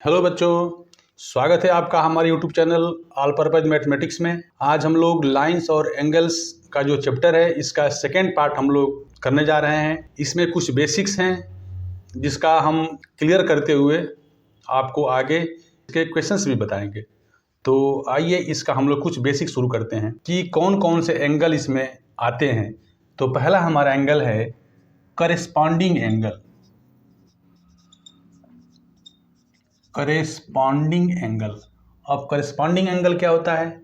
Hello बच्चों, स्वागत है आपका हमारे YouTube channel all purpose mathematics में। आज हम लोग लाइंस और एंगल्स का जो चैप्टर है इसका सेकेंड पार्ट हम लोग करने जा रहे हैं। इसमें कुछ बेसिक्स हैं जिसका हम क्लियर करते हुए आपको आगे इसके क्वेश्चंस भी बताएंगे। तो आइए इसका हम लोग कुछ बेसिक शुरू करते हैं कि कौन कौन से एंगल इसमें आते हैं। तो पहला हमारा एंगल है करेस्पॉन्डिंग एंगल। Corresponding angle. अब करेस्पॉन्डिंग एंगल क्या होता है?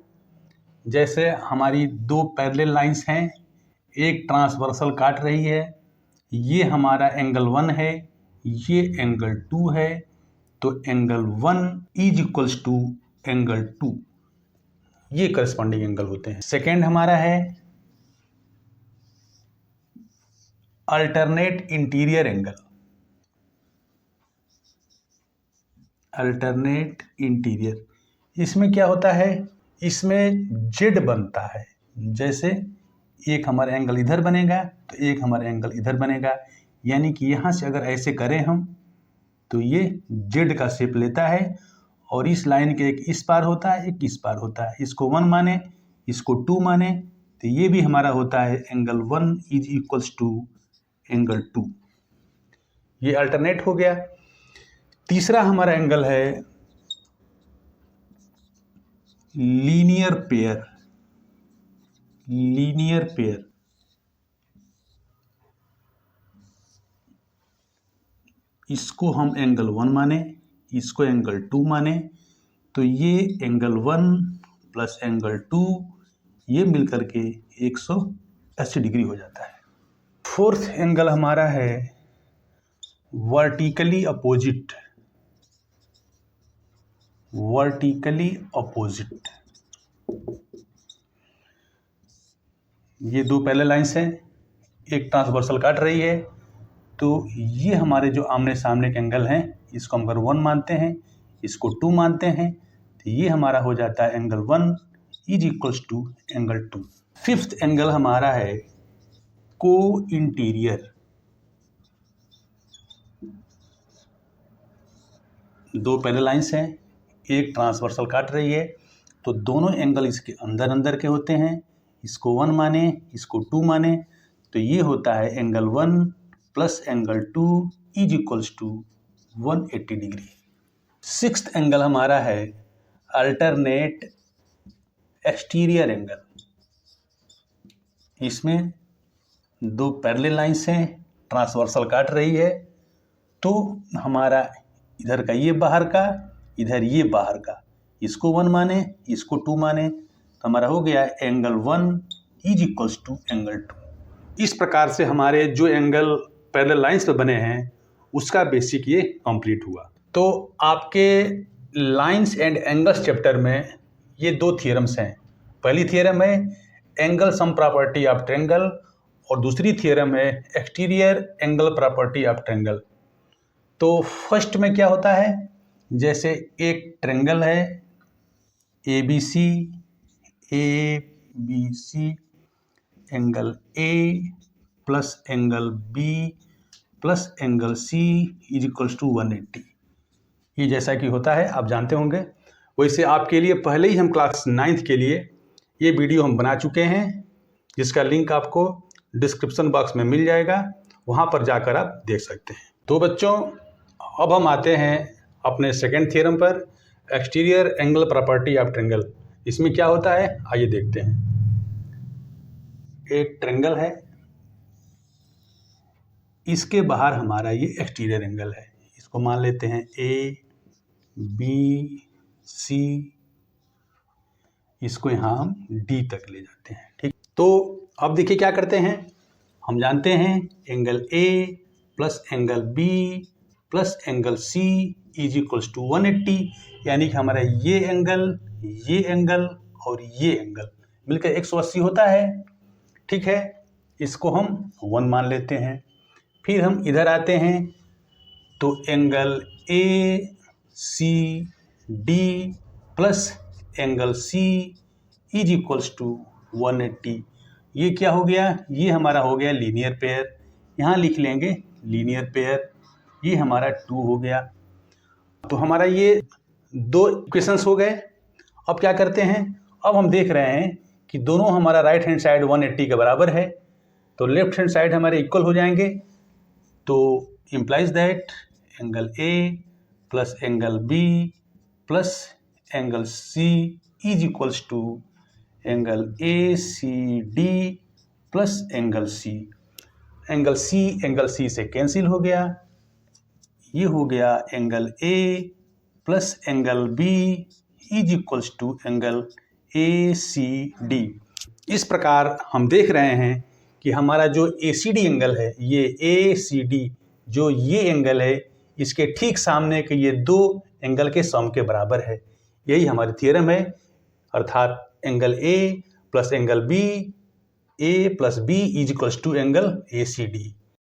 जैसे हमारी दो पैरेलल लाइंस हैं, एक ट्रांसवर्सल काट रही है, ये हमारा एंगल 1 है, ये एंगल 2 है, तो angle 1 is equals to angle 2। ये करेस्पॉन्डिंग एंगल होते हैं। सेकेंड हमारा है alternate interior angle. Alternate interior, इसमें क्या होता है? इसमें जेड बनता है। जैसे एक हमारा एंगल इधर बनेगा तो एक हमारा एंगल इधर बनेगा, यानी कि यहाँ से अगर ऐसे करें हम तो ये जेड का शेप लेता है और इस लाइन के एक इस पार होता है, एक इस पार होता है। इसको 1 माने, इसको 2 माने, तो ये भी हमारा होता है angle 1 is equals to angle 2। ये अल्टरनेट हो गया। तीसरा हमारा एंगल है लीनियर पेयर। लीनियर पेयर, इसको हम एंगल 1 माने, इसको एंगल 2 माने, तो ये एंगल 1 प्लस एंगल 2 ये मिलकर के 180 डिग्री हो जाता है। फोर्थ एंगल हमारा है वर्टिकली अपोजिट। वर्टिकली अपोजिट, ये दो पैरेलल लाइंस हैं, एक ट्रांसवर्सल काट रही है, तो ये हमारे जो आमने सामने के एंगल हैं इसको हम अगर 1 मानते हैं, इसको 2 मानते हैं, तो ये हमारा हो जाता है angle 1 is equals to angle 2। Fifth angle हमारा है को इंटीरियर। दो पैरेलल लाइंस हैं, एक ट्रांसवर्सल काट रही है, तो दोनों एंगल इसके अंदर अंदर के होते हैं। इसको 1 माने, इसको 2 माने, तो ये होता है angle 1 plus angle 2 is equals to 180 degree. Sixth angle हमारा है अल्टरनेट एक्सटीरियर एंगल। इसमें दो पैरेलल लाइंस हैं, ट्रांसवर्सल काट रही है, तो हमारा इधर का ये बाहर का, इधर ये बाहर का, इसको 1 माने, इसको 2 माने, तो हमारा हो गया angle 1 is equals to angle 2। इस प्रकार से हमारे जो एंगल पैरेलल लाइंस पे बने हैं उसका बेसिक ये कंप्लीट हुआ। तो आपके लाइंस एंड एंगल्स चैप्टर में ये दो थियरम्स हैं। पहली थियरम है angle sum property of triangle और दूसरी थियरम है exterior angle property of triangle. तो फर्स्ट में क्या होता है? जैसे एक ट्रायंगल है ABC, angle A plus angle B plus angle C is equals to 180। ये जैसा कि होता है आप जानते होंगे। वैसे आपके लिए पहले ही हम क्लास 9th के लिए ये वीडियो हम बना चुके हैं, जिसका लिंक आपको डिस्क्रिप्शन बॉक्स में मिल जाएगा, वहाँ पर जाकर आप देख सकते हैं। तो बच्चों, अब हम आते हैं अपने सेकेंड थ्योरम पर, exterior angle property of triangle. इसमें क्या होता है आइए देखते हैं। एक ट्रायंगल है, इसके बाहर हमारा ये एक्सटीरियर एंगल है, इसको मान लेते हैं ABC, इसको यहाँ हम D तक ले जाते हैं। ठीक, तो अब देखिए क्या करते हैं। हम जानते हैं angle A plus angle B plus angle C is equals to 180, यानी कि हमारा ये एंगल और ये एंगल मिलकर 180 होता है। ठीक है, इसको हम 1 मान लेते हैं। फिर हम इधर आते हैं तो angle ACD plus angle C is equals to 180। ये क्या हो गया? ये हमारा हो गया लीनियर पेयर। यहाँ लिख लेंगे लीनियर पेयर। ये हमारा 2 हो गया। तो हमारा ये 2 इक्वेशंस हो गए। अब क्या करते हैं, अब हम देख रहे हैं कि दोनों हमारा राइट हैंड साइड 180 के बराबर है, तो लेफ्ट हैंड साइड हमारे इक्वल हो जाएंगे। तो implies that angle A plus angle B plus angle C is equals to angle A C D plus angle C. Angle C से कैंसिल हो गया, ये हो गया angle A plus angle B is equals to angle A C D. इस प्रकार हम देख रहे हैं कि हमारा जो ए सी डी एंगल है, ये ए सी डी जो ये एंगल है, इसके ठीक सामने के ये 2 एंगल के सम के बराबर है। यही हमारी थ्योरम है, अर्थात angle A plus angle B, A plus B is equals to angle A C D.